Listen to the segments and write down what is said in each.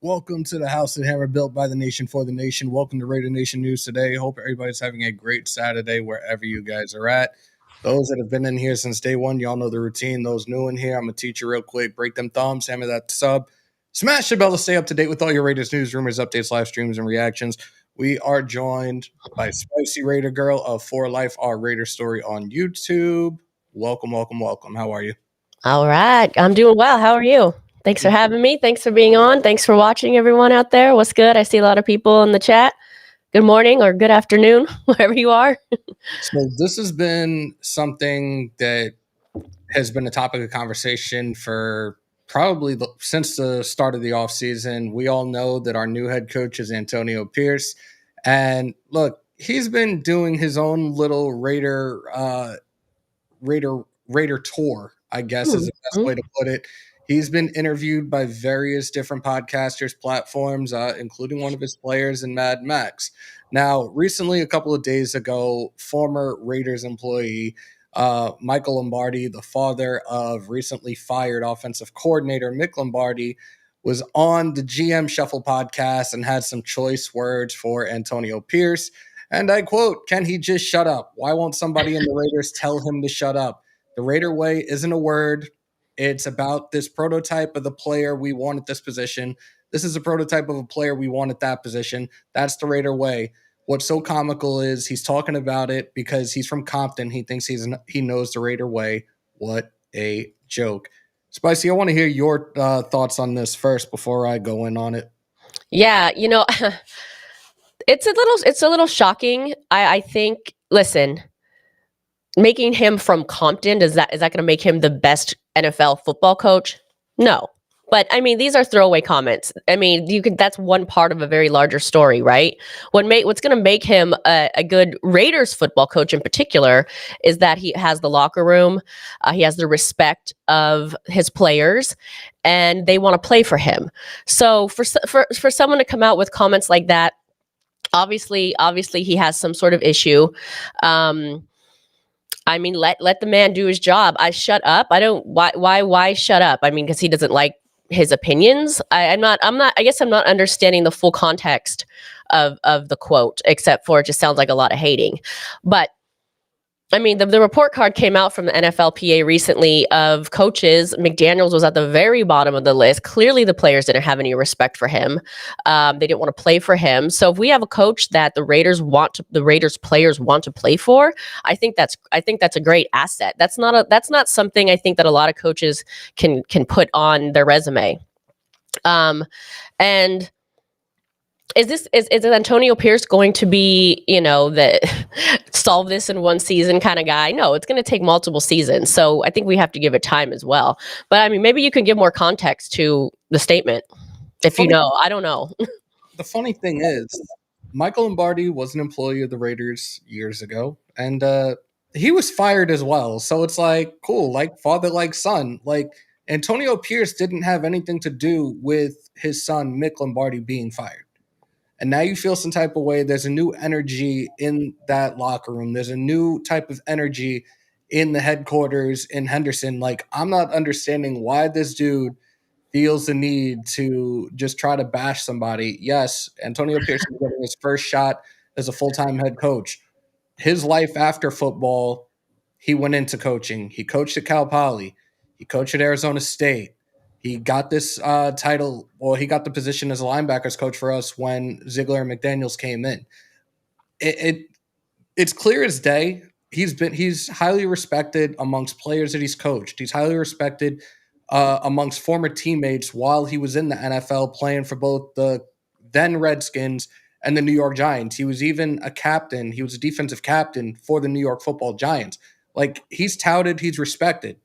Welcome to the House of Hammer, built by the nation for the nation. Welcome to Raider Nation News today. Hope everybody's having a great Saturday wherever you guys are at. Those that have been in here since day one, y'all know the routine. Those new in here, I'm going to teach you real quick. Break them thumbs, hammer that sub. Smash the bell to stay up to date with all your Raiders news, rumors, updates, live streams, and reactions. We are joined by Spicy Raider Girl of For Life, our Raider story on YouTube. Welcome. How are you? All right. I'm doing well. How are you? Thanks for having me. Thanks for being on. Thanks for watching, everyone out there. What's good? I see a lot of people in the chat. Good morning or good afternoon, wherever you are. So this has been something that has been a topic of conversation for probably since the start of the offseason. We all know that our new head coach is Antonio Pierce. And look, he's been doing his own little Raider tour, I guess is the best way to put it. He's been interviewed by various different podcasters, platforms, including one of his players in Mad Max. Now, recently, a couple of days ago, former Raiders employee Michael Lombardi, the father of recently fired offensive coordinator Mick Lombardi, was on the GM Shuffle podcast and had some choice words for Antonio Pierce. And I quote, "Can he just shut up? Why won't somebody in the Raiders tell him to shut up? The Raider way isn't a word. It's about this prototype of the player we want at this position. This is a prototype of a player we want at that position. That's the Raider way." What's so comical is he's talking about it because he's from Compton. He thinks he knows the Raider way. What a joke. Spicy, I want to hear your thoughts on this first before I go in on it. Yeah, it's a little shocking. I think, listen, making him from Compton, is that going to make him the best NFL football coach? No. But I mean, these are throwaway comments. I mean, that's one part of a very larger story, right? What's going to make him a good Raiders football coach in particular is that he has the locker room, he has the respect of his players, and they want to play for him. So for someone to come out with comments like that, obviously he has some sort of issue. I mean, let the man do his job. I shut up. I don't. Why shut up? I mean, because he doesn't like his opinions. I guess I'm not understanding the full context of the quote, except for it just sounds like a lot of hating. But I mean, the report card came out from the NFLPA recently of coaches. McDaniels was at the very bottom of the list. Clearly, the players didn't have any respect for him. They didn't want to play for him. So if we have a coach that the Raiders players want to play for, I think that's a great asset. That's not something I think that a lot of coaches can put on their resume. And is Antonio Pierce going to be, the solve this in one season kind of guy? No, it's going to take multiple seasons. So I think we have to give it time as well. But I mean, maybe you can give more context to the statement if you know. I don't know. The funny thing is, Michael Lombardi was an employee of the Raiders years ago, and he was fired as well. So it's like, cool, like father, like son. Like Antonio Pierce didn't have anything to do with his son, Mick Lombardi, being fired. And now you feel some type of way. There's a new energy in that locker room. There's a new type of energy in the headquarters in Henderson. Like, I'm not understanding why this dude feels the need to just try to bash somebody. Yes, Antonio Pierce is getting his first shot as a full-time head coach. His life after football, he went into coaching. He coached at Cal Poly. He coached at Arizona State. He got this title, well, he got the position as a linebackers coach for us when Ziegler and McDaniels came in. It's clear as day. He's highly respected amongst players that he's coached. He's highly respected amongst former teammates while he was in the NFL playing for both the then Redskins and the New York Giants. He was even a captain. He was a defensive captain for the New York Football Giants. Like, he's touted, he's respected.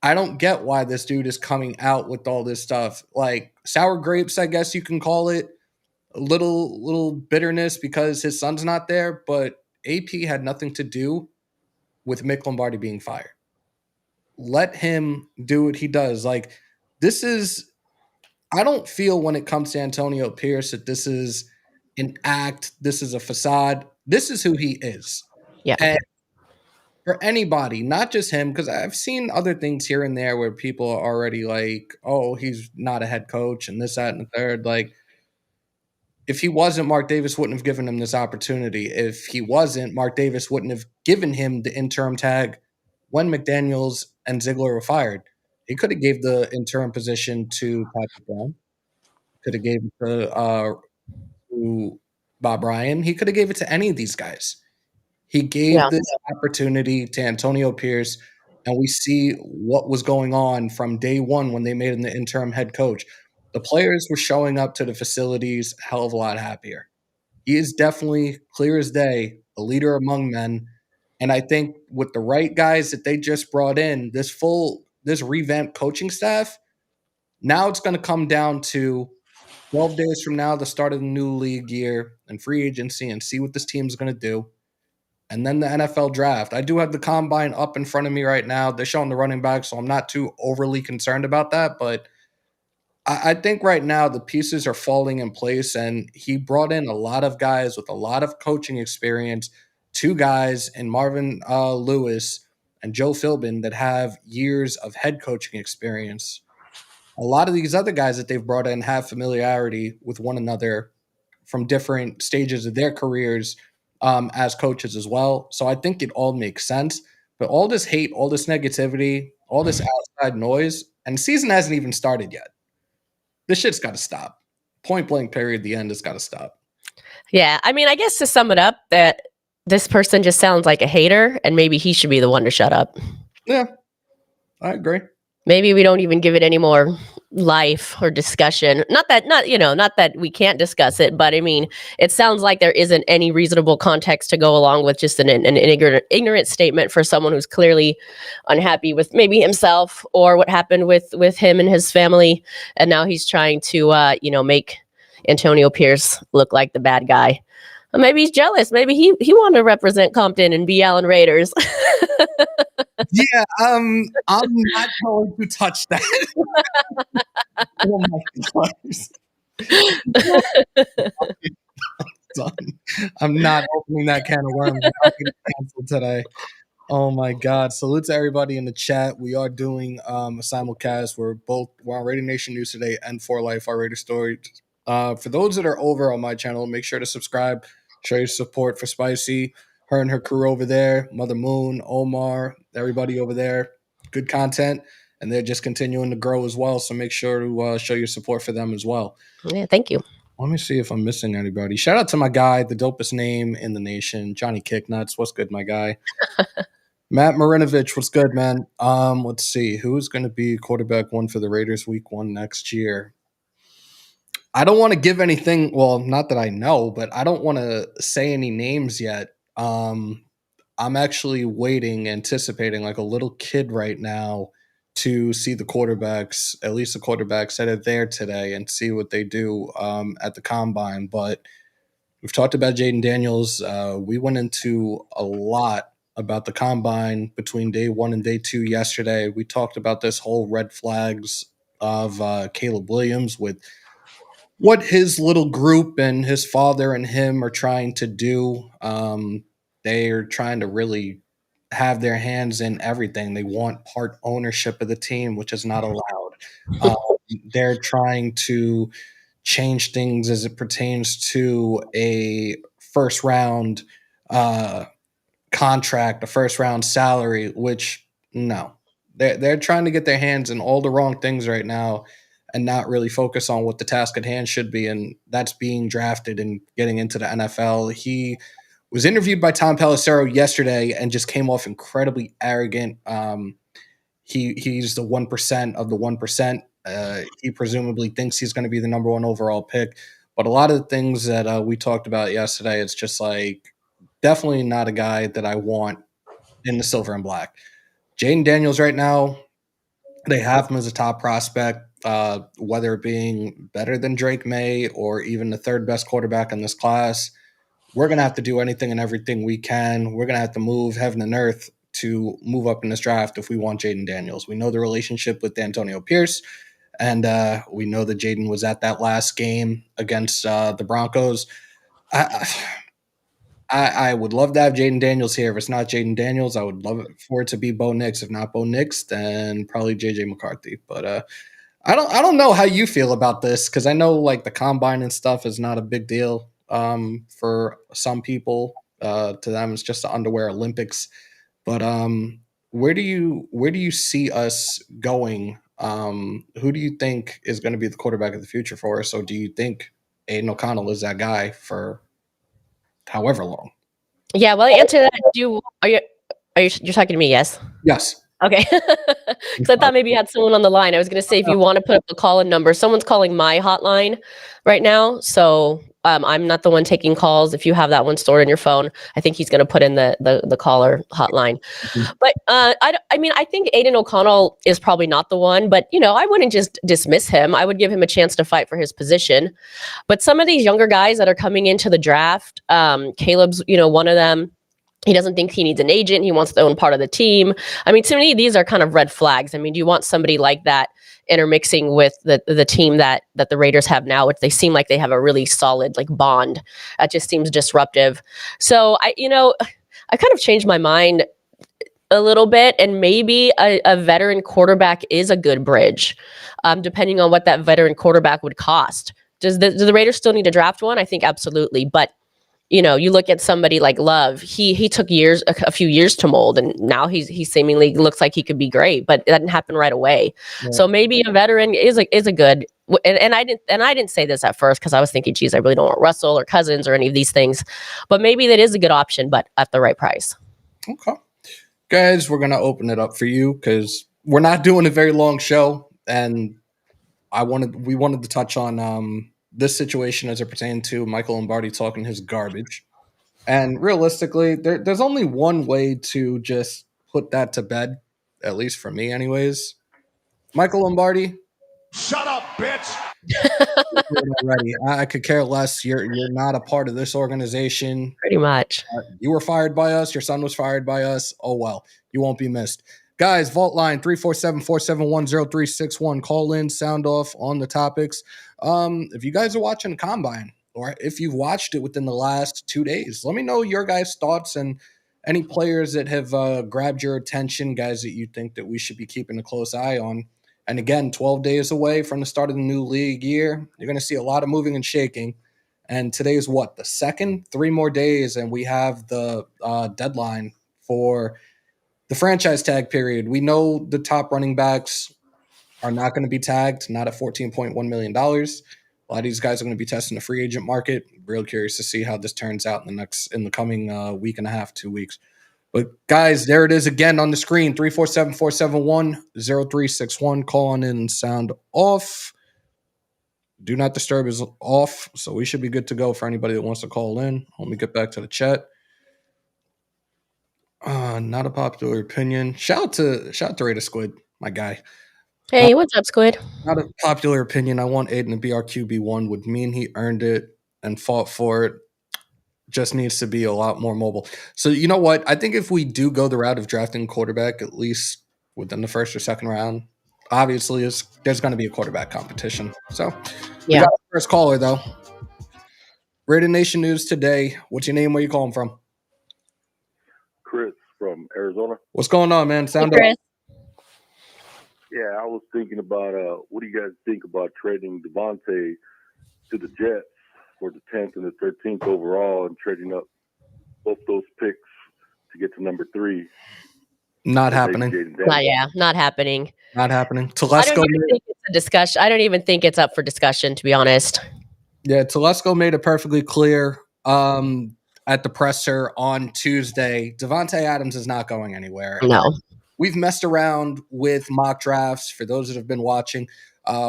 I don't get why this dude is coming out with all this stuff. Like, sour grapes, I guess you can call it. A little bitterness because his son's not there, but AP had nothing to do with Mick Lombardi being fired. Let him do what he does. Like, I don't feel when it comes to Antonio Pierce that this is an act, this is a facade. This is who he is. Yeah. And for anybody, not just him, because I've seen other things here and there where people are already like, oh, he's not a head coach and this, that, and the third. Like, If he wasn't, Mark Davis wouldn't have given him this opportunity. If he wasn't, Mark Davis wouldn't have given him the interim tag when McDaniels and Ziegler were fired. He could have gave the interim position to Patrick Brown. Could have gave it to Bob Ryan. He could have gave it to any of these guys. He Yeah. gave this opportunity to Antonio Pierce, and we see what was going on from day one when they made him the interim head coach. The players were showing up to the facilities a hell of a lot happier. He is definitely clear as day, a leader among men. And I think with the right guys that they just brought in, this revamped coaching staff, now it's going to come down to 12 days from now, the start of the new league year and free agency, and see what this team is going to do. And then the NFL draft. I do have the combine up in front of me right now. They're showing the running back, so I'm not too overly concerned about that. But I think right now the pieces are falling in place, and he brought in a lot of guys with a lot of coaching experience. Two guys in Marvin Lewis and Joe Philbin that have years of head coaching experience. A lot of these other guys that they've brought in have familiarity with one another from different stages of their careers as coaches as well. So I think it all makes sense. But all this hate, all this negativity, all this outside noise, and the season hasn't even started yet. This shit's got to stop. Point blank period. The end has got to stop. Yeah. I mean, I guess to sum it up, that this person just sounds like a hater, and maybe he should be the one to shut up. Yeah, I agree. Maybe we don't even give it any more life or discussion. Not that we can't discuss it, but I mean, it sounds like there isn't any reasonable context to go along with just an ignorant statement for someone who's clearly unhappy with maybe himself or what happened with him and his family, and now he's trying to make Antonio Pierce look like the bad guy. Or maybe he's jealous. Maybe he wanted to represent Compton and be Allen Raiders. Yeah, I'm not going to touch that. Oh my gosh. I'm not opening that can of worms. I'm getting canceled today. Oh my God. Salute to everybody in the chat. We are doing a simulcast. We're on Radio Nation News Today and For Life, our Raider story. For those that are over on my channel, make sure to subscribe, show your support for Spicy, her and her crew over there, Mother Moon, Omar, everybody over there. Good content. And they're just continuing to grow as well. So make sure to show your support for them as well. Yeah, thank you. Let me see if I'm missing anybody. Shout out to my guy, the dopest name in the nation, Johnny Kicknuts. What's good, my guy? Matt Marinovich, what's good, man? Let's see. Who's going to be quarterback one for the Raiders week 1 next year? I don't want to give anything. Well, not that I know, but I don't want to say any names yet. I'm actually waiting, anticipating like a little kid right now to see the quarterbacks, at least the quarterbacks that are there today, and see what they do at the combine. But we've talked about Jaden Daniels. We went into a lot about the combine between day 1 and day 2 yesterday. We talked about this whole red flags of Caleb Williams with what his little group and his father and him are trying to do. They are trying to really have their hands in everything. They want part ownership of the team, which is not allowed. They're trying to change things as it pertains to a first round contract, a first round salary, which no. They're trying to get their hands in all the wrong things right now and not really focus on what the task at hand should be, and that's being drafted and getting into the NFL. He was interviewed by Tom Pelissero yesterday and just came off incredibly arrogant. He's the 1% of the 1%. He presumably thinks he's going to be the number 1 overall pick. But a lot of the things that we talked about yesterday, it's just like definitely not a guy that I want in the silver and black. Jaden Daniels right now, they have him as a top prospect, whether it being better than Drake May or even the 3rd best quarterback in this class. We're going to have to do anything and everything we can. We're going to have to move heaven and earth to move up in this draft if we want Jaden Daniels. We know the relationship with Antonio Pierce, and we know that Jaden was at that last game against the Broncos. I would love to have Jaden Daniels here. If it's not Jaden Daniels, I would love it for it to be Bo Nix. If not Bo Nix, then probably JJ McCarthy. But I don't know how you feel about this, because I know like the combine and stuff is not a big deal for some people. To them, it's just the underwear Olympics. But where do you see us going? Who do you think is going to be the quarterback of the future for us? So do you think Aiden O'Connell is that guy for however long? Yeah, well, I answer that. You're talking to me? Yes. Yes. Okay. Because I thought maybe you had someone on the line. I was going to say, if you want to put up the call-in number, someone's calling my hotline right now. So I'm not the one taking calls. If you have that one stored in your phone, I think he's going to put in the caller hotline. But I mean, I think Aiden O'Connell is probably not the one. But, I wouldn't just dismiss him. I would give him a chance to fight for his position. But some of these younger guys that are coming into the draft, Caleb's, one of them. He doesn't think he needs an agent. He wants to own part of the team. I mean, to me, these are kind of red flags. I mean, do you want somebody like that intermixing with the team that the Raiders have now, which they seem like they have a really solid like bond? That just seems disruptive. So I kind of changed my mind a little bit, and maybe a veteran quarterback is a good bridge, depending on what that veteran quarterback would cost. Do the Raiders still need to draft one? I think absolutely, but you look at somebody like Love. He took a few years to mold, and now he seemingly looks like he could be great, but it didn't happen right away. Yeah. So maybe a veteran is a good. And I didn't say this at first because I was thinking, geez, I really don't want Russell or Cousins or any of these things, but maybe that is a good option, but at the right price. Okay. Guys, we're going to open it up for you because we're not doing a very long show, and we wanted to touch on this situation as it pertained to Michael Lombardi talking his garbage. And realistically, there's only one way to just put that to bed, at least for me, anyways. Michael Lombardi, shut up, bitch. already. I could care less. You're not a part of this organization. Pretty much. You were fired by us. Your son was fired by us. Oh, well, you won't be missed. Guys, Vault line 347-471-0361. Call in, sound off on the topics. If you guys are watching Combine, or if you've watched it within the last 2 days, let me know your guys' thoughts and any players that have grabbed your attention, guys that you think that we should be keeping a close eye on. And again, 12 days away from the start of the new league year, you're going to see a lot of moving and shaking. And today is what, the second? 3 more days, and we have the deadline for the franchise tag period. We know the top running backs are not going to be tagged, not at $14.1 million. A lot of these guys are going to be testing the free agent market. Real curious to see how this turns out in the coming week and a half, 2 weeks. But guys, there it is again on the screen, 347-471-0361. Call on in and sound off. Do not disturb is off, so we should be good to go for anybody that wants to call in. Let me get back to the chat. Not a popular opinion. Shout out to Raider Squid, my guy. Hey, what's up, Squid? Not a popular opinion. I want Aiden to be our QB1. Would mean he earned it and fought for it. Just needs to be a lot more mobile. So you know what? I think if we do go the route of drafting quarterback, at least within the first or second round, obviously there's going to be a quarterback competition. So we got the first caller though. Raider Nation News today. What's your name? Where you calling from? Chris from Arizona. What's going on, man? Sound Chris. Yeah, I was thinking about what do you guys think about trading Devontae to the Jets for the 10th and the 13th overall and trading up both those picks to get to number 3? Not happening. Not happening. Not happening. I don't even think it's a discussion. I don't even think it's up for discussion, to be honest. Yeah, Telesco made it perfectly clear at the presser on Tuesday. Devontae Adams is not going anywhere. No. We've messed around with mock drafts. For those that have been watching,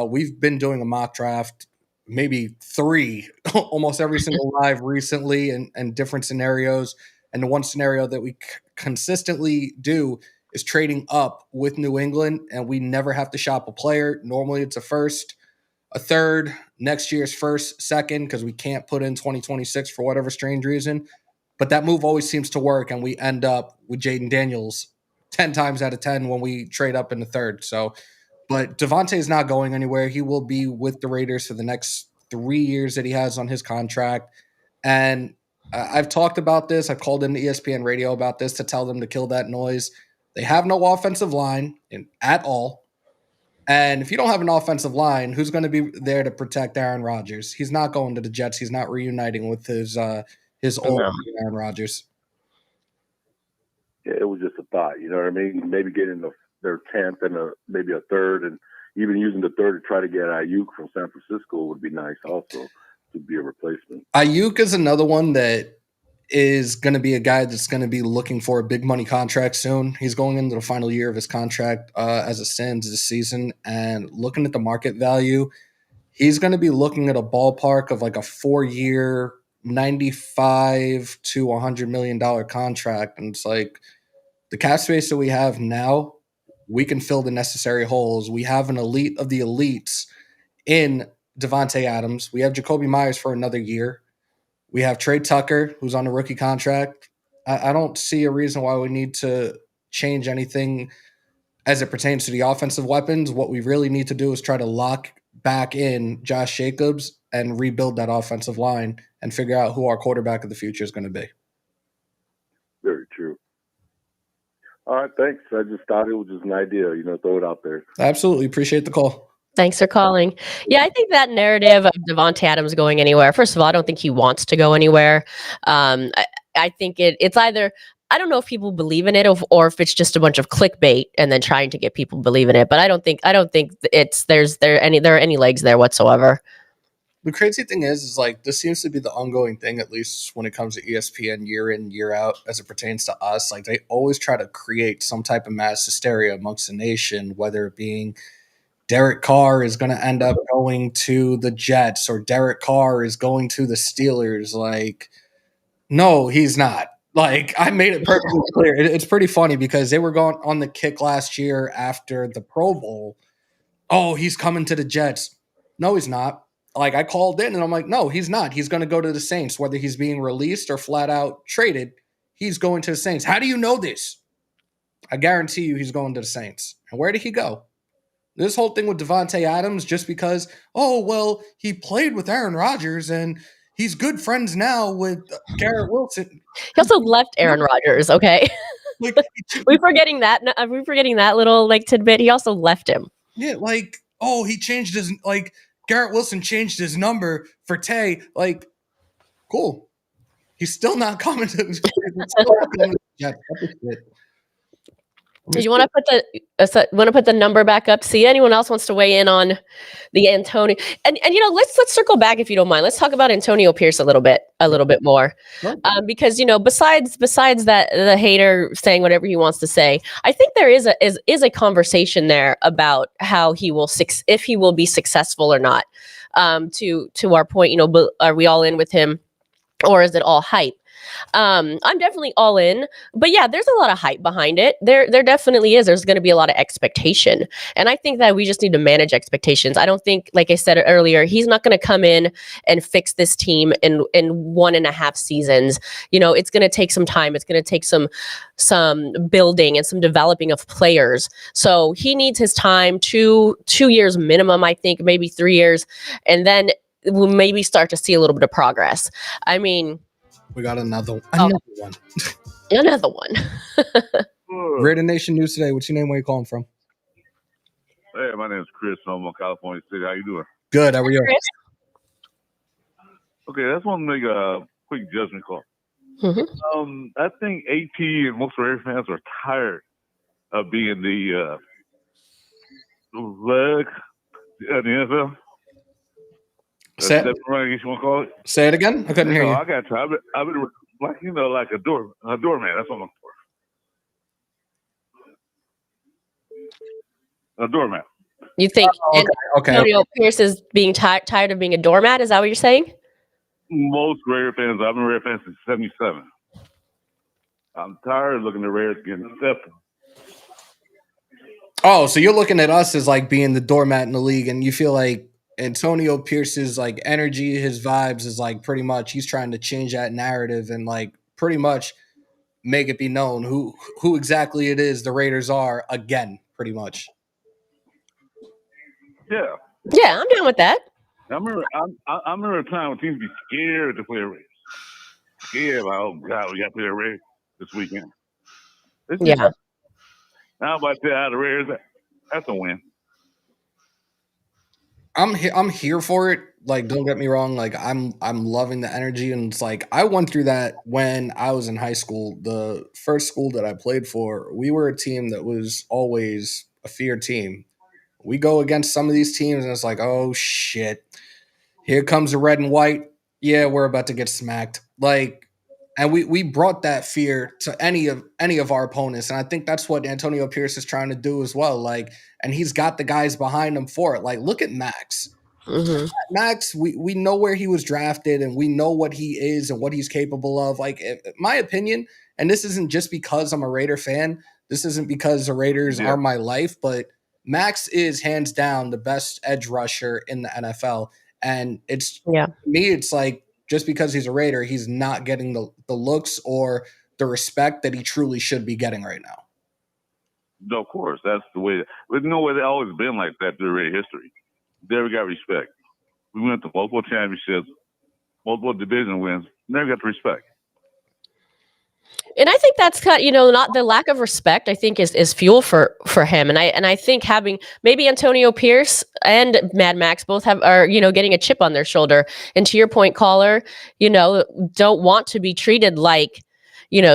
we've been doing a mock draft, maybe 3, almost every single live recently, and different scenarios. And the one scenario that we consistently do is trading up with New England, and we never have to shop a player. Normally it's a first, a third, next year's first, second, because we can't put in 2026 for whatever strange reason. But that move always seems to work, and we end up with Jaden Daniels 10 times out of 10 when we trade up in the third. So, but Devontae is not going anywhere. He will be with the Raiders for the next 3 years that he has on his contract. And I've talked about this. I've called in ESPN radio about this to tell them to kill that noise. They have no offensive line at all. And if you don't have an offensive line, who's going to be there to protect Aaron Rodgers? He's not going to the Jets. He's not reuniting with his old No. Aaron Rodgers. Yeah, it was just a thought. You know what I mean? Maybe getting their 10th and maybe a third, and even using the third to try to get Ayuk from San Francisco would be nice also to be a replacement. Ayuk is another one that is going to be a guy that's going to be looking for a big money contract soon. He's going into the final year of his contract as it stands this season, and looking at the market value, he's going to be looking at a ballpark of like a 4-year, $95 to $100 million contract. And it's like the cap space that we have now, we can fill the necessary holes. We have an elite of the elites in Devontae Adams. We have Jacoby Myers for another year. We have Trey Tucker, who's on a rookie contract. I don't see a reason why we need to change anything as it pertains to the offensive weapons. What we really need to do is try to lock back in Josh Jacobs and rebuild that offensive line and figure out who our quarterback of the future is going to be. Very true. All right, thanks. I just thought it was just an idea, throw it out there. Absolutely. Appreciate the call. Thanks for calling. Yeah, I think that narrative of Devontae Adams going anywhere, first of all, I don't think he wants to go anywhere. I think it's either, I don't know if people believe in it or if it's just a bunch of clickbait and then trying to get people to believe in it. But I don't think there are any legs there whatsoever. The crazy thing is like this seems to be the ongoing thing, at least when it comes to ESPN year in, year out, as it pertains to us. Like they always try to create some type of mass hysteria amongst the nation, whether it being Derek Carr is going to end up going to the Jets or Derek Carr is going to the Steelers. Like, no, he's not. Like, I made it perfectly clear. It's pretty funny because they were going on the kick last year after the Pro Bowl. Oh, he's coming to the Jets. No, he's not. Like, I called in and I'm like, no, he's not. He's going to go to the Saints, whether he's being released or flat out traded. He's going to the Saints. How do you know this? I guarantee you he's going to the Saints. And where did he go? This whole thing with Devontae Adams, just because, oh, well, he played with Aaron Rodgers and he's good friends now with Garrett Wilson. He also left Aaron Rodgers, okay? Like, we're forgetting that little like tidbit. He also left him. Yeah, like, oh, he changed his, like, Garrett Wilson changed his number for Tay. Like, cool. He's still not coming to the Jets. Do you want to put the number back up? See, anyone else wants to weigh in on the Antonio and let's circle back if you don't mind. Let's talk about Antonio Pierce a little bit more, sure. Because besides that the hater saying whatever he wants to say, I think there is a conversation there about how if he will be successful or not. To our point, are we all in with him, or is it all hype? I'm definitely all in, but yeah, there's a lot of hype behind it. There definitely is. There's going to be a lot of expectation. And I think that we just need to manage expectations. I don't think, like I said earlier, he's not going to come in and fix this team in 1.5 seasons. It's going to take some time. It's going to take some building and some developing of players. So he needs his time, 2 years minimum, I think, maybe 3 years. And then we'll maybe start to see a little bit of progress. I mean, we got another one. Another one. Raider Nation News Today. What's your name? Where you calling from? Hey, my name is Chris from California City. How you doing? Good. How are you? Chris? Okay, I just want to make a quick judgment call. Mm-hmm. I think AT and most Raider fans are tired of being the leg at the NFL. Say it again. I couldn't hear you. I got you. I've been like a doorman. That's what I'm looking for. A doormat. You think okay. Antonio Pierce is being tired of being a doormat? Is that what you're saying? Most Raider fans. I've been a Raider fan since '77. I'm tired of looking at Raiders getting stepped on. Oh, so you're looking at us as like being the doormat in the league, and you feel like Antonio Pierce's like energy, his vibes is like pretty much he's trying to change that narrative and like pretty much make it be known who exactly it is the Raiders are again, pretty much. Yeah. Yeah, I'm down with that. I remember a time when teams be scared to play a Raiders. Scared, like, oh God, we got to play a Raiders this weekend. Yeah. Now about to out the Raiders, that's a win. I'm here for it. Like, don't get me wrong. Like, I'm loving the energy, and it's like I went through that when I was in high school. The first school that I played for, we were a team that was always a fear team. We go against some of these teams, and it's like, oh shit, here comes the red and white. Yeah, we're about to get smacked. Like, and we brought that fear to any of our opponents, and I think that's what Antonio Pierce is trying to do as well. Like, and he's got the guys behind him for it. Like, look at Max. Mm-hmm. Max, we know where he was drafted, and we know what he is and what he's capable of. Like, my opinion, and this isn't just because I'm a Raider fan. This isn't because the Raiders are my life, but Max is hands down the best edge rusher in the NFL. And it's me, it's like just because he's a Raider, he's not getting the looks or the respect that he truly should be getting right now. No, of course, that's the way. There's no way. It's always been like that through Raider history. Never got respect. We went to multiple championships, multiple division wins. Never got the respect. And I think that's kind of, not the lack of respect, I think is fuel for him. And I think having maybe Antonio Pierce and Mad Max both are getting a chip on their shoulder. And to your point, caller, don't want to be treated like,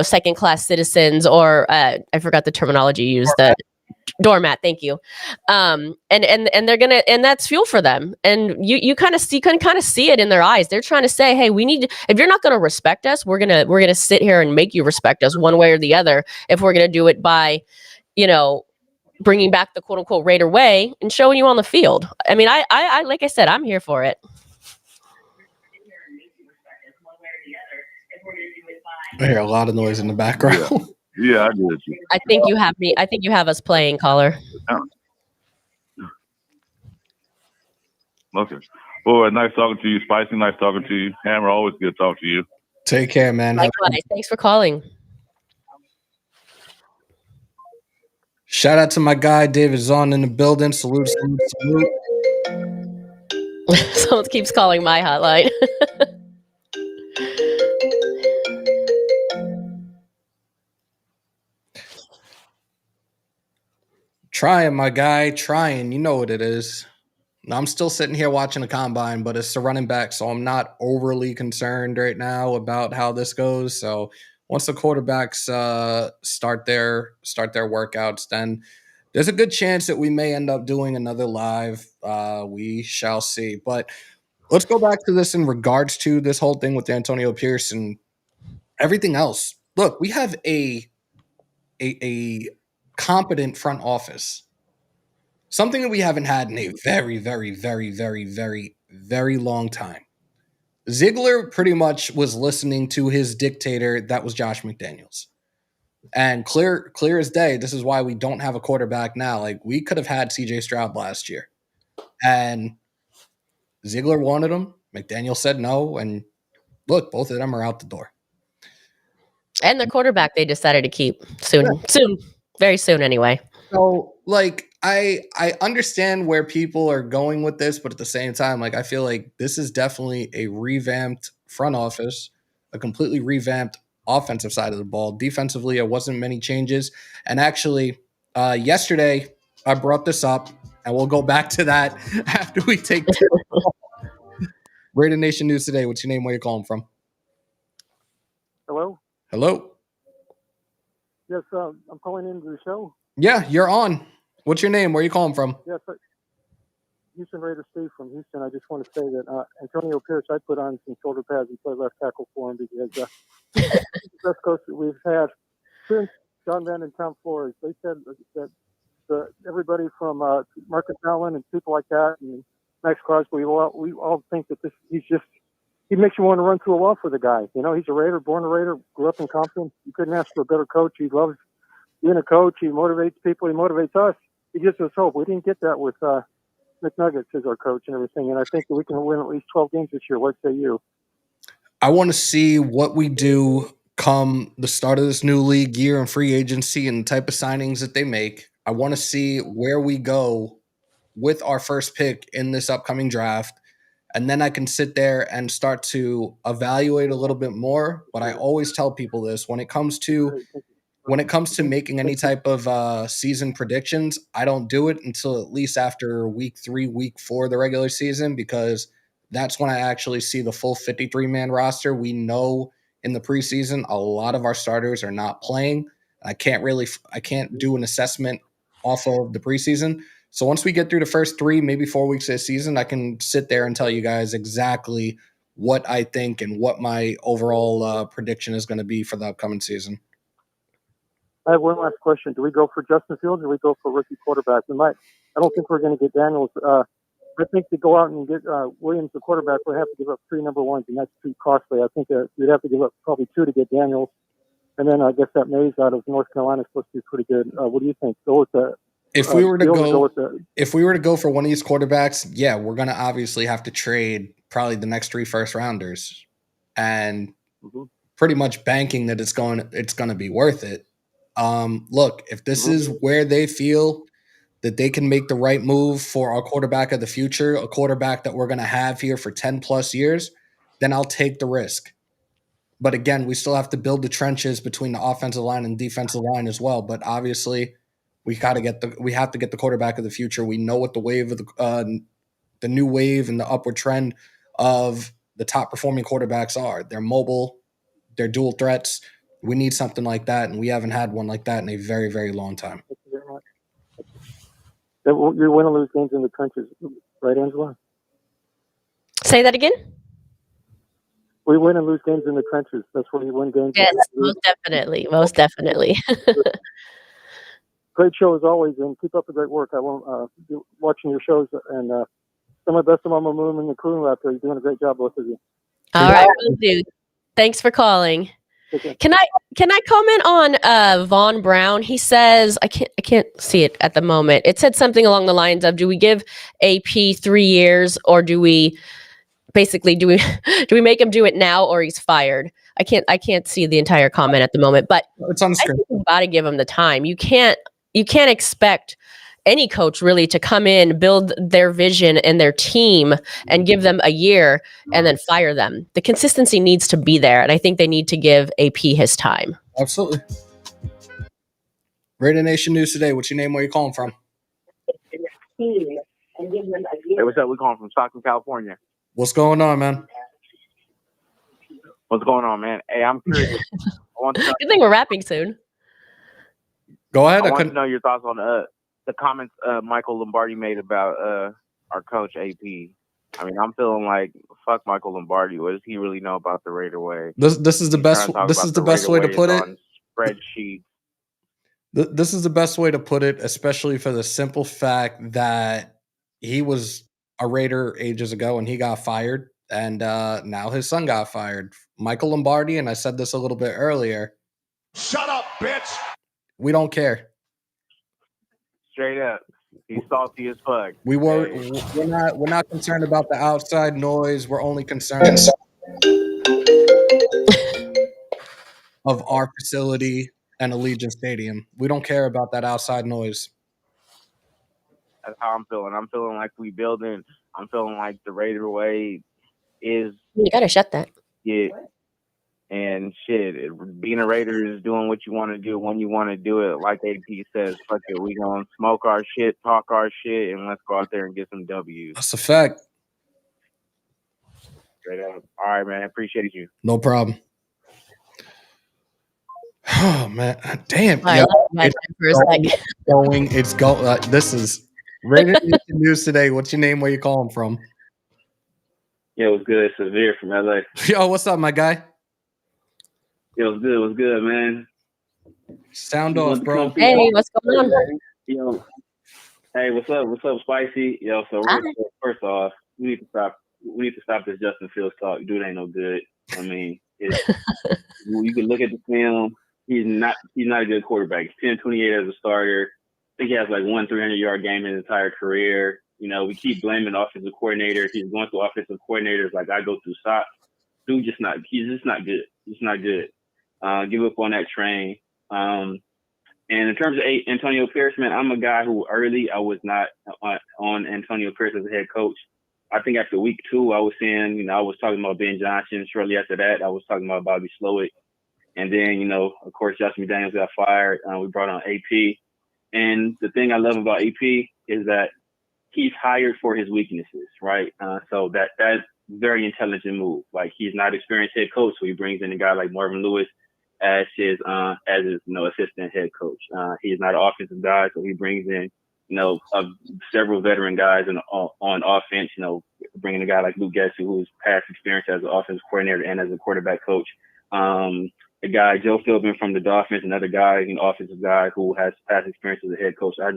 second class citizens, or I forgot the terminology used, the doormat. Thank you. And they're gonna, and that's fuel for them. And you can kind of see it in their eyes. They're trying to say, hey, we need to, if you're not gonna respect us, we're gonna sit here and make you respect us one way or the other. If we're gonna do it by, bringing back the quote unquote Raider way and showing you on the field. I mean, I like I said, I'm here for it. I hear a lot of noise in the background. Yeah, I do. I think you have me. I think you have us playing, caller. Okay. Boy, nice talking to you. Spicy, nice talking to you. Hammer, always good to talk to you. Take care, man. Likewise. Thanks for calling. Shout out to my guy, David Zahn in the building. Salute. Someone keeps calling my hotline. Trying, my guy, trying. You know what it is. I'm still sitting here watching the combine, but it's the running back, so I'm not overly concerned right now about how this goes. So once the quarterbacks start their workouts, then there's a good chance that we may end up doing another live. We shall see. But let's go back to this in regards to this whole thing with Antonio Pierce and everything else. Look, we have a competent front office. Something that we haven't had in a very, very, very, very, very, very long time. Ziegler pretty much was listening to his dictator, that was Josh McDaniels. And clear as day, this is why we don't have a quarterback now. Like, we could have had CJ Stroud last year. And Ziegler wanted him. McDaniel said no. And look, both of them are out the door. And the quarterback they decided to keep soon, very soon anyway. So, like, I understand where people are going with this, but at the same time, like, I feel like this is definitely a revamped front office, a completely revamped offensive side of the ball. Defensively, it wasn't many changes. And actually, yesterday, I brought this up, and we'll go back to that after we take Raider Nation News Today. What's your name? Where you calling from? Hello? Hello? Yes, I'm calling into the show. Yeah, you're on. What's your name? Where are you calling from? Yes, Houston Raider Steve from Houston. I just want to say that Antonio Pierce, I put on some shoulder pads and play left tackle for him because the best coach that we've had since John Van and Tom Flores. They said that everybody from Marcus Allen and people like that and Max Crosby, we all think that he makes you want to run through a wall for the guy. You know, he's a Raider, born a Raider, grew up in Compton. You couldn't ask for a better coach. He loves being a coach. He motivates people. He motivates us. He gives us hope. We didn't get that with McNuggets as our coach and everything. And I think that we can win at least 12 games this year. What say you? I want to see what we do come the start of this new league year and free agency and the type of signings that they make. I want to see where we go with our first pick in this upcoming draft. And then I can sit there and start to evaluate a little bit more. But I always tell people this when it comes to when it comes to making any type of season predictions, I don't do it until at least after week 3, week 4 of the regular season, because that's when I actually see the full 53-man roster. We know in the preseason a lot of our starters are not playing. I can't do an assessment off of the preseason. So once we get through the first 3, maybe 4 weeks of the season, I can sit there and tell you guys exactly what I think and what my overall prediction is going to be for the upcoming season. I have one last question. Do we go for Justin Fields or do we go for rookie quarterback? I don't think we're going to get Daniels. I think to go out and get Williams, the quarterback, we have to give up 3 number ones, and that's too costly. I think we'd have to give up probably 2 to get Daniels. And then I guess that Mays out of North Carolina is supposed to be pretty good. What do you think? Go with the if we were to go for one of these quarterbacks, yeah, we're going to obviously have to trade probably the next 3 first rounders, and pretty much banking that it's going to be worth it. Look, if this is where they feel that they can make the right move for our quarterback of the future, a quarterback that we're going to have here for 10 plus years, then I'll take the risk. But again, we still have to build the trenches between the offensive line and defensive line as well. But obviously, we have to get the quarterback of the future. We know what the wave of the new wave and the upward trend of the top performing quarterbacks are. They're mobile, they're dual threats. We need something like that, and we haven't had one like that in a very, very long time. Thank you very much. You win and lose games in the trenches, right, Angela? Say that again? We win and lose games in the trenches. That's where you win games. Yes, most definitely. Most definitely. Great show as always, and keep up the great work. I won't be watching your shows, and some of the best of Mama Moon and the crew out there. You're doing a great job, both of you. All right, will do. Thanks for calling. Can I comment on Von Brown? He says I can't see it at the moment. It said something along the lines of, do we give AP 3 years, or do we make him do it now, or he's fired? I can't see the entire comment at the moment, but it's on the screen. I think you've got to give him the time. You can't expect any coach really to come in, build their vision and their team, and give them a year and then fire them. The consistency needs to be there, and I think they need to give AP his time. Absolutely. Raider Nation News Today. What's your name? Where you calling from? Hey, what's up? We're calling from Stockton, California. What's going on, man? What's going on, man? Hey, I'm curious. Good thing we're rapping soon. Go ahead. I want to know your thoughts on the comments Michael Lombardi made about our coach AP. I mean, I'm feeling like fuck Michael Lombardi. What does he really know about the Raider way? This is the best. This is the best way to put it. Spreadsheet. This is the best way to put it, especially for the simple fact that he was a Raider ages ago and he got fired, and now his son got fired. Michael Lombardi, and I said this a little bit earlier. Shut up, bitch. We don't care. Straight up. He's salty as fuck. We're not concerned about the outside noise. We're only concerned of our facility and Allegiant Stadium. We don't care about that outside noise. That's how I'm feeling. I'm feeling like we building. I'm feeling like the Raider way is. You gotta shut that. Yeah. And shit, being a Raider is doing what you want to do when you want to do it. Like AP says, fuck it, we gonna smoke our shit, talk our shit, and let's go out there and get some W's. That's a fact. Straight up. All right, man. I appreciate you. No problem. Oh man, damn! It's going. This is Raider News Today. What's your name? Where you calling from? Yo, what's good? It's Severe from LA. Yo, what's up, my guy? Yo, what's good, man? Sound off, bro. Hey, what's going on? Yo, hey, what's up, Spicy? Yo, so first off, we need to stop this Justin Fields talk. Dude ain't no good. I mean, you can look at the film. He's not a good quarterback. He's 10-28 as a starter. I think he has like 1 300-yard game in his entire career. You know, we keep blaming offensive coordinators. He's going through offensive coordinators like I go through SOC. Dude, he's just not good. He's not good. Give up on that train. And in terms of Antonio Pierce, man, I'm a guy who early I was not on Antonio Pierce as a head coach. I think after week 2, I was saying, I was talking about Ben Johnson. Shortly after that, I was talking about Bobby Slowick. And then, of course, Justin McDaniels got fired. We brought on AP. And the thing I love about AP is that he's hired for his weaknesses, right? So that's very intelligent move. Like, he's not experienced head coach, so he brings in a guy like Marvin Lewis as his assistant head coach. He's not an offensive guy, so he brings in several veteran guys on offense. Bringing a guy like Luke Getsy, who's past experience as an offensive coordinator and as a quarterback coach. A guy, Joe Philbin from the Dolphins, another guy, offensive guy who has past experience as a head coach. I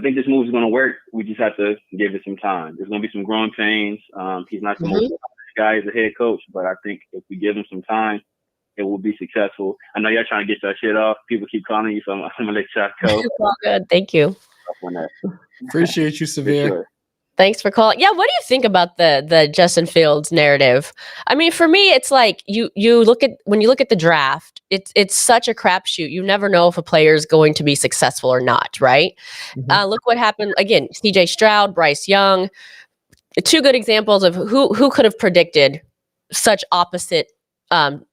think this move is going to work. We just have to give it some time. There's going to be some growing pains. He's not the most guy as a head coach, but I think if we give him some time, it will be successful. I know y'all trying to get your shit off. People keep calling you, so I'm going to let y'all go. It's all good. Thank you. Appreciate you, Severe. Sure. Thanks for calling. Yeah, what do you think about the Justin Fields narrative? I mean, for me, it's like when you look at the draft, it's such a crapshoot. You never know if a player is going to be successful or not, right? Mm-hmm. Look what happened again. C.J. Stroud, Bryce Young, two good examples of who could have predicted such opposite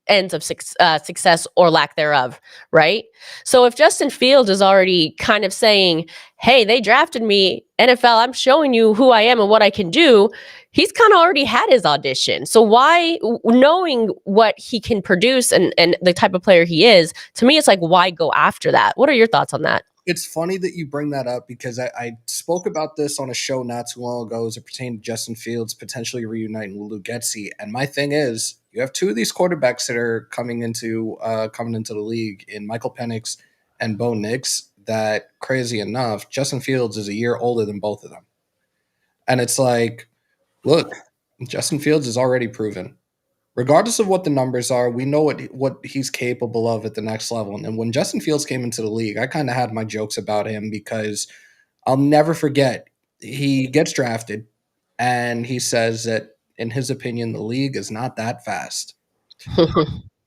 ends of success or lack thereof, right? So if Justin Fields is already kind of saying, hey, they drafted me, NFL, I'm showing you who I am and what I can do, he's kind of already had his audition. So why, knowing what he can produce and the type of player he is, to me, it's like, why go after that? What are your thoughts on that? It's funny that you bring that up because I spoke about this on a show not too long ago as it pertained to Justin Fields potentially reuniting with Luke Getsy. And my thing is, you have two of these quarterbacks that are coming into the league in Michael Penix and Bo Nix that, crazy enough, Justin Fields is a year older than both of them. And it's like, look, Justin Fields is already proven. Regardless of what the numbers are, we know what he's capable of at the next level. And when Justin Fields came into the league, I kind of had my jokes about him because I'll never forget, he gets drafted and he says that, in his opinion, the league is not that fast.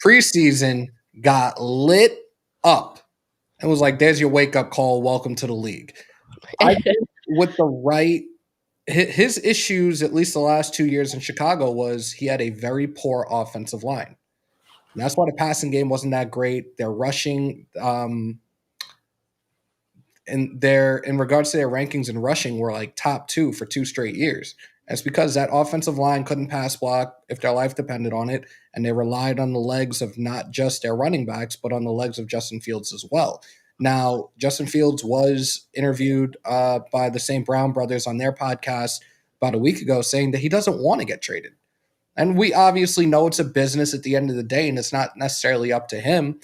Preseason got lit up and was like, there's your wake-up call. Welcome to the league. I think with the right – his issues, at least the last 2 years in Chicago, was he had a very poor offensive line. And that's why the passing game wasn't that great. Their rushing in regards to their rankings in rushing were like top 2 for 2 straight years. And it's because that offensive line couldn't pass block if their life depended on it, and they relied on the legs of not just their running backs, but on the legs of Justin Fields as well. Now, Justin Fields was interviewed by the St. Brown brothers on their podcast about a week ago saying that he doesn't want to get traded. And we obviously know it's a business at the end of the day, and it's not necessarily up to him.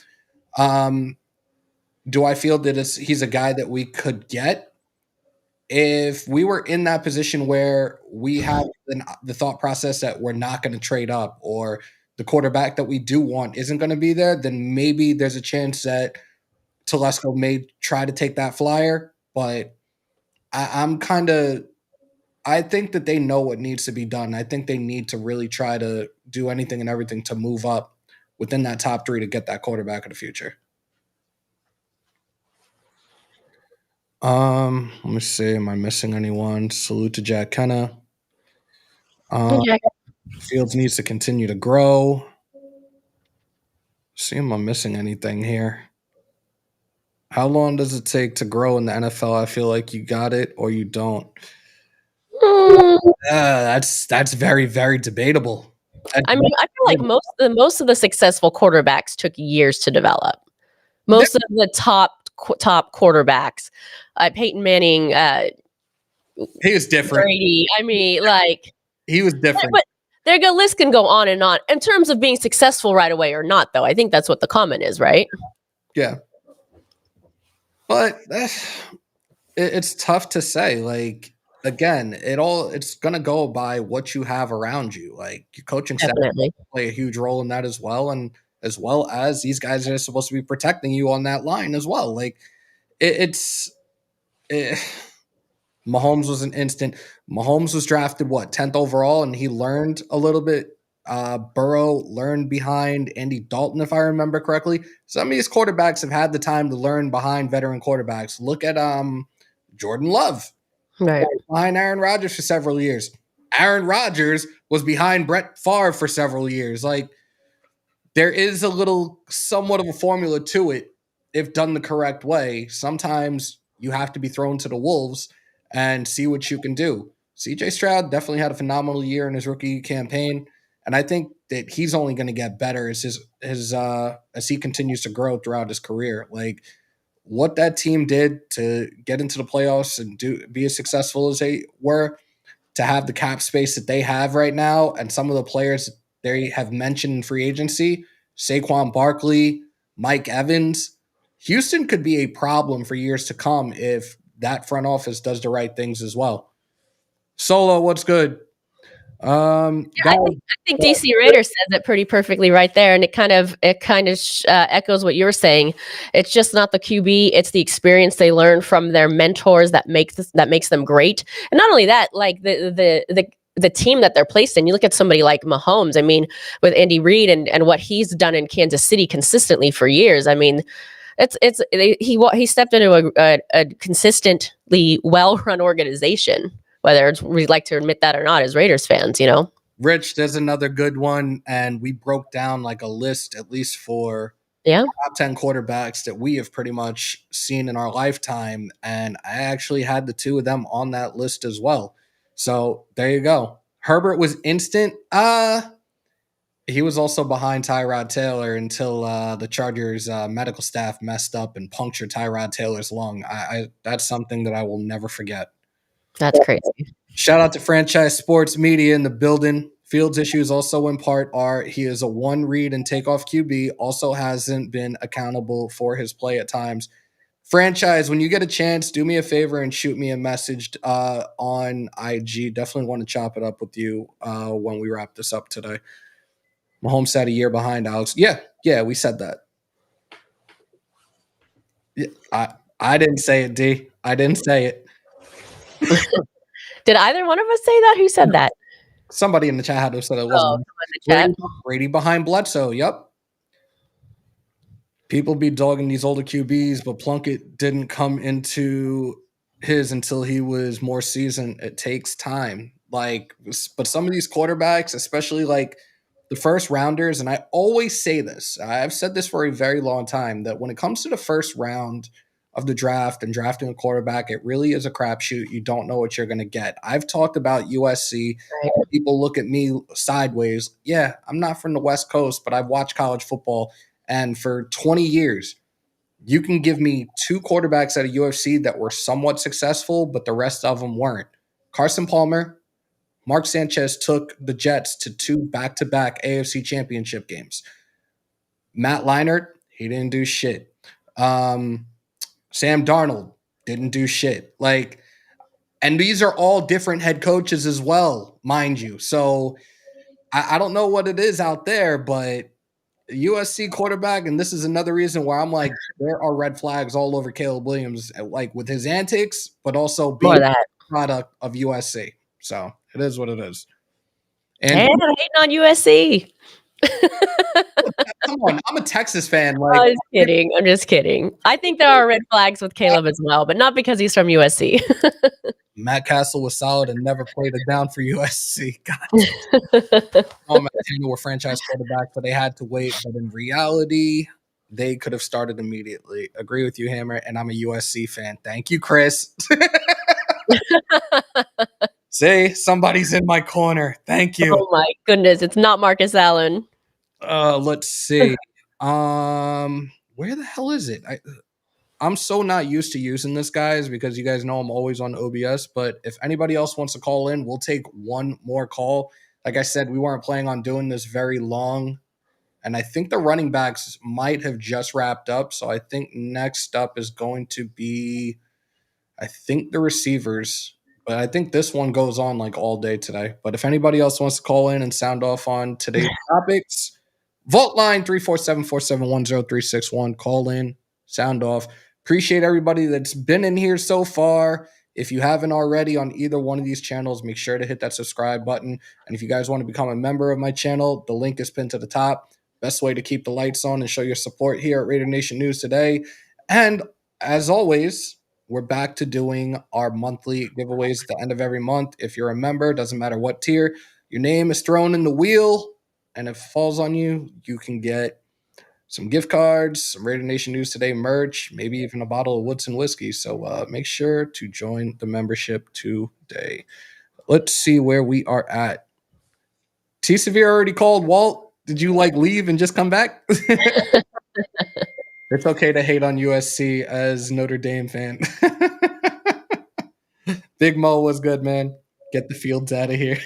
Do I feel that he's a guy that we could get? If we were in that position where we have the thought process that we're not going to trade up, or the quarterback that we do want isn't going to be there, then maybe there's a chance that Telesco may try to take that flyer. But I think that they know what needs to be done. I think they need to really try to do anything and everything to move up within that top 3 to get that quarterback of the future. Let me see. Am I missing anyone? Salute to Jack Kenna. Fields needs to continue to grow. See, am I missing anything here? How long does it take to grow in the NFL? I feel like you got it or you don't. That's very, very debatable. I mean, I feel like most of the successful quarterbacks took years to develop. Most of the top quarterbacks, Peyton Manning, he was different. Brady. I mean, like, he was different. But the list can go on and on in terms of being successful right away or not, though. I think that's what the comment is, right? Yeah. But it's tough to say. Like, again, it's going to go by what you have around you. Like, your coaching staff play a huge role in that as well. And as well as these guys are supposed to be protecting you on that line as well. Like, Mahomes was an instant. Mahomes was drafted, 10th overall, and he learned a little bit. Burrow learned behind Andy Dalton, if I remember correctly. Some of these quarterbacks have had the time to learn behind veteran quarterbacks. Look at Jordan Love, right, behind Aaron Rodgers for several years. Aaron Rodgers was behind Brett Favre for several years. Like, there is a little somewhat of a formula to it if done the correct way. Sometimes you have to be thrown to the wolves and see what you can do. CJ Stroud definitely had a phenomenal year in his rookie campaign, and I think that he's only going to get better as as he continues to grow throughout his career. Like what that team did to get into the playoffs and be as successful as they were, to have the cap space that they have right now, and some of the players they have mentioned in free agency, Saquon Barkley, Mike Evans, Houston could be a problem for years to come if that front office does the right things as well. Solo, what's good? I think DC Raiders says it pretty perfectly right there, and it kind of echoes what you were saying. It's just not the QB; it's the experience they learn from their mentors that makes them great. And not only that, like the team that they're placed in. You look at somebody like Mahomes. I mean, with Andy Reid and what he's done in Kansas City consistently for years. I mean, he stepped into a consistently well-run organization. Whether we like to admit that or not, as Raiders fans, you know. Rich, there's another good one, and we broke down like a list at least for top 10 quarterbacks that we have pretty much seen in our lifetime, and I actually had the two of them on that list as well. So there you go. Herbert was instant. He was also behind Tyrod Taylor until the Chargers medical staff messed up and punctured Tyrod Taylor's lung. That's something that I will never forget. That's crazy. Shout out to Franchise Sports Media in the building. Fields' issues also in part are he is a one read and takeoff QB, also hasn't been accountable for his play at times. Franchise, when you get a chance, do me a favor and shoot me a message on IG. Definitely want to chop it up with you when we wrap this up today. Mahomes said a year behind Alex. Yeah, we said that. Yeah, I didn't say it, D. I didn't say it. Did either one of us say that? Who said that? Somebody in the chat had to say it wasn't Brady behind Bledsoe. Yep. People be dogging these older QBs, but Plunkett didn't come into his until he was more seasoned. It takes time. But some of these quarterbacks, especially like the first rounders, and I always say this, I've said this for a very long time, that when it comes to the first round of the draft and drafting a quarterback, it really is a crapshoot. You don't know what you're going to get. I've talked about USC. Right. People look at me sideways. Yeah, I'm not from the West Coast, but I've watched college football. And for 20 years, you can give me two quarterbacks at a UFC that were somewhat successful, but the rest of them weren't. Carson Palmer, Mark Sanchez took the Jets to 2 back-to-back AFC championship games. Matt Leinart, he didn't do shit. Sam Darnold didn't do shit. And these are all different head coaches as well, mind you. So I don't know what it is out there, but USC quarterback, and this is another reason why I'm like, there are red flags all over Caleb Williams, like with his antics, but also being a product of USC. So it is what it is. And I'm hating on USC. Come on, I'm a Texas fan. I'm just kidding. I think there are red flags with Caleb as well, but not because he's from USC. Matt Castle was solid and never played it down for USC. God. Matt Taylor were franchise quarterbacks, but they had to wait. But in reality, they could have started immediately. Agree with you, Hammer, and I'm a USC fan. Thank you, Chris. See, somebody's in my corner. Thank you. Oh my goodness, it's not Marcus Allen. Let's see. Where the hell is it? I'm so not used to using this, guys, because you guys know I'm always on OBS. But if anybody else wants to call in, we'll take one more call. Like I said, we weren't planning on doing this very long. And I think the running backs might have just wrapped up. So I think next up is going to be, the receivers. But I think this one goes on like all day today. But if anybody else wants to call in and sound off on today's topics, Vault line 347-471-0361. Call in, sound off. Appreciate everybody that's been in here so far. If you haven't already on either one of these channels, make sure to hit that subscribe button. And if you guys want to become a member of my channel, the link is pinned to the top. Best way to keep the lights on and show your support here at Raider Nation News Today. And as always, we're back to doing our monthly giveaways at the end of every month. If you're a member, doesn't matter what tier, your name is thrown in the wheel. and if it falls on you, you can get some gift cards, some Raider Nation News Today merch, maybe even a bottle of Woodson whiskey. So make sure to join the membership today. Let's see where we are at. T. Severe already called. Walt, did you leave and just come back? It's okay to hate on USC as Notre Dame fan. Big Mo was good, man. Get the Fields out of here.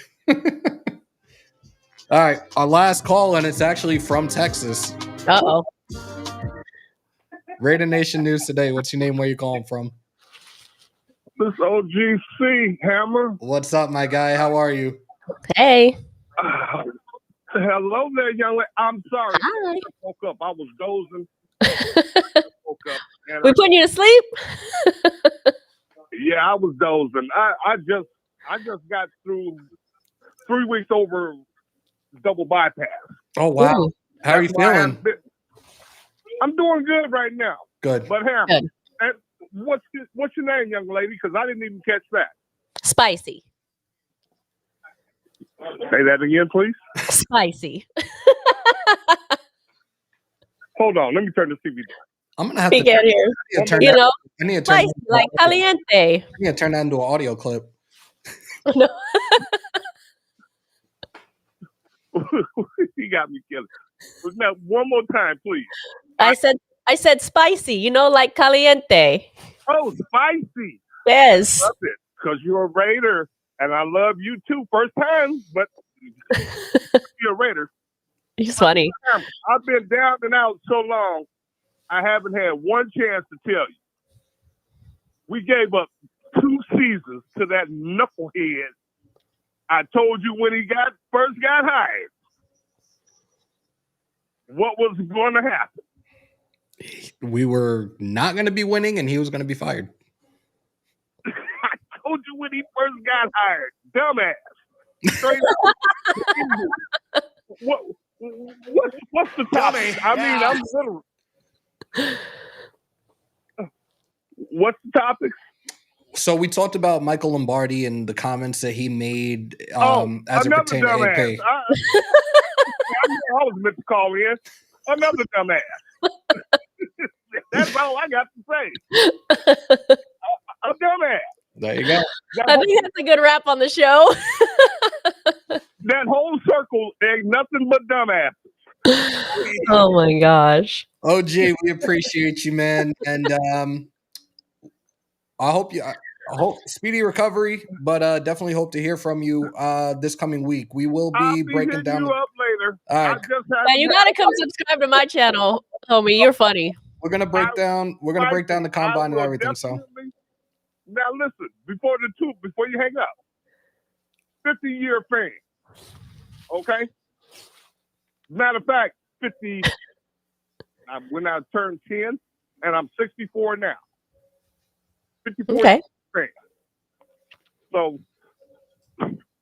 All right, our last call, and it's actually from Texas. Uh-oh. Raider Nation News Today. What's your name? Where you calling from? This OGC Hammer. What's up, my guy? How are you? Hey. Hello there, young lady. I'm sorry. Hi. I woke up. I was dozing. I woke up. And We putting you to sleep? yeah, I was dozing. I just got through 3 weeks over double bypass. Oh, wow. Ooh. How are you feeling? I'm doing good right now. Good. But Hammer, Good. and what's your name, young lady? Because I didn't even catch that. Spicy. Say that again, please. Spicy. Hold on. Let me turn the TV down. I'm going to have We to get here. turn You that, know, I need to turn spicy, that, like caliente. I need to turn that into an audio clip. No. He got me killing. Now, one more time, please. I said spicy, like caliente. Oh, spicy. Yes. Love it. Because you're a Raider, and I love you too. First time, but you're a Raider. He's funny. I've been down and out so long, I haven't had one chance to tell you. We gave up 2 seasons to that knucklehead. I told you when he first got hired what was going to happen. We were not going to be winning, and he was going to be fired. I told you when he first got hired. Dumbass. Straight up. What's the topic? I mean, I'm literally. What's the topic? So we talked about Michael Lombardi and the comments that he made as it pertained to AP. I was meant to call in. Another dumbass. That's all I got to say. A dumbass. There you go. I think that's a good wrap on the show. That whole circle ain't nothing but dumbasses. Oh my gosh. OG, we appreciate you, man. And I hope speedy recovery, but definitely hope to hear from you this coming week. We will be breaking down. You up later. All right. Yeah, you gotta come subscribe to my channel, homie. You're funny. We're gonna break down the combine and everything. So now listen, before you hang up, 50-year fan. Okay. Matter of fact, 50. When I turned 10, and I'm 64 now. 54 Okay. fan. So,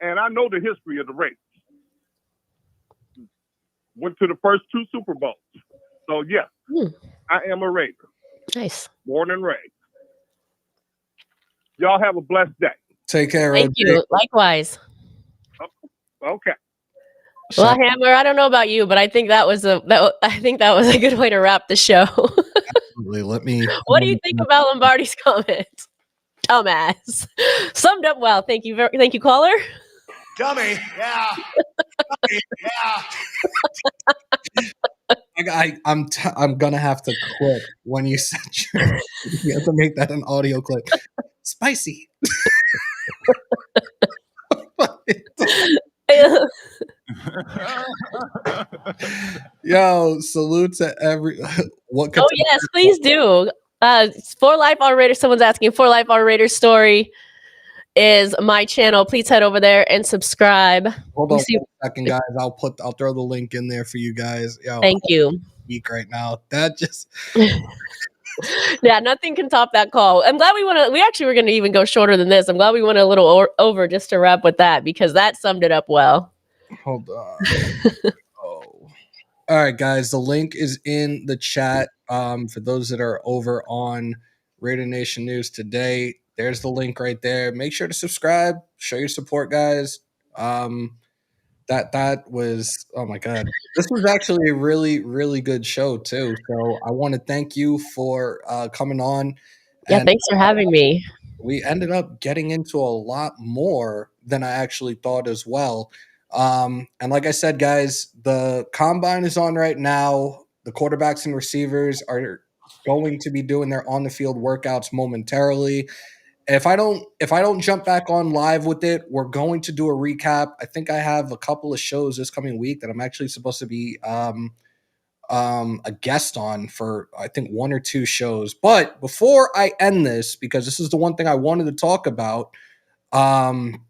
and I know the history of the Raiders. Went to the first 2 Super Bowls. So, yes, I am a Raider. Nice. Born and raised. Y'all have a blessed day. Take care. Thank you. Likewise. Okay. Well, Hammer, I don't know about you, but I think that was a good way to wrap the show. Absolutely. Let me. What do you think about Lombardi's comments? Dumbass. Summed up well. Thank you, caller. Dummy. Yeah. Dummy. Yeah. I'm gonna have to quit when you said you have to make that an audio clip. Spicy. Yo, salute to every what. Oh yes, please do. For Life on Raiders. Someone's asking. For Life on Raiders story is my channel. Please head over there and subscribe. Hold on 1 second, guys. I'll throw the link in there for you guys. Yo, thank you. Week right now. That just. Yeah, nothing can top that call. I'm glad we actually were going to even go shorter than this. I'm glad we went a little over just to wrap with that because that summed it up well. Hold on. All right, guys. The link is in the chat. For those that are over on Raider Nation News Today, there's the link right there. Make sure to subscribe. Show your support, guys. That was, oh my god. This was actually a really, really good show too. So I want to thank you for coming on. Yeah, And thanks for having me. we ended up getting into a lot more than I actually thought as well. And like I said, guys, the combine is on right now. The quarterbacks and receivers are going to be doing their on the field workouts momentarily. If I don't jump back on live with it, we're going to do a recap. I think I have a couple of shows this coming week that I'm actually supposed to be a guest on for I think one or two shows. But before I end this, because this is the one thing I wanted to talk about, um,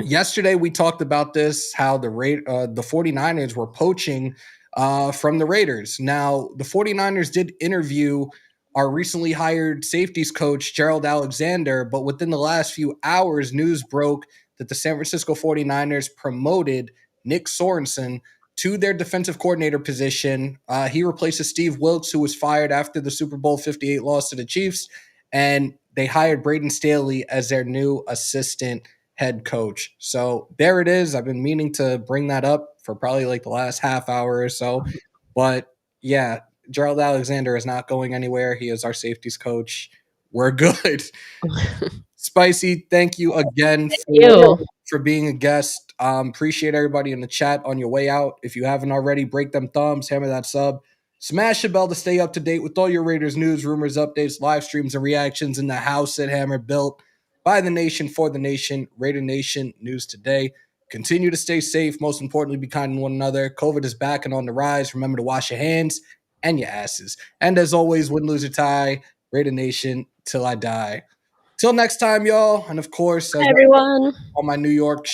yesterday we talked about this, how the 49ers were poaching from the Raiders. Now, the 49ers did interview our recently hired safeties coach, Gerald Alexander, but within the last few hours, news broke that the San Francisco 49ers promoted Nick Sorensen to their defensive coordinator position. He replaces Steve Wilkes, who was fired after the Super Bowl 58 loss to the Chiefs, and they hired Braden Staley as their new assistant head coach. So there it is. I've been meaning to bring that up for probably like the last half hour or so. But yeah, Gerald Alexander is not going anywhere. He is our safeties coach. We're good. Spicy, thank you again for being a guest. Appreciate everybody in the chat on your way out. If you haven't already, break them thumbs, hammer that sub, smash the bell to stay up to date with all your Raiders news, rumors, updates, live streams, and reactions in the house at Hammer, built by the nation, for the nation. Raider Nation news today. Continue to stay safe. Most importantly, be kind to one another. COVID is back and on the rise. Remember to wash your hands and your asses. And as always, win, lose, or tie, Raider Nation till I die. Till next time, y'all. And of course, Hi, everyone. all my New York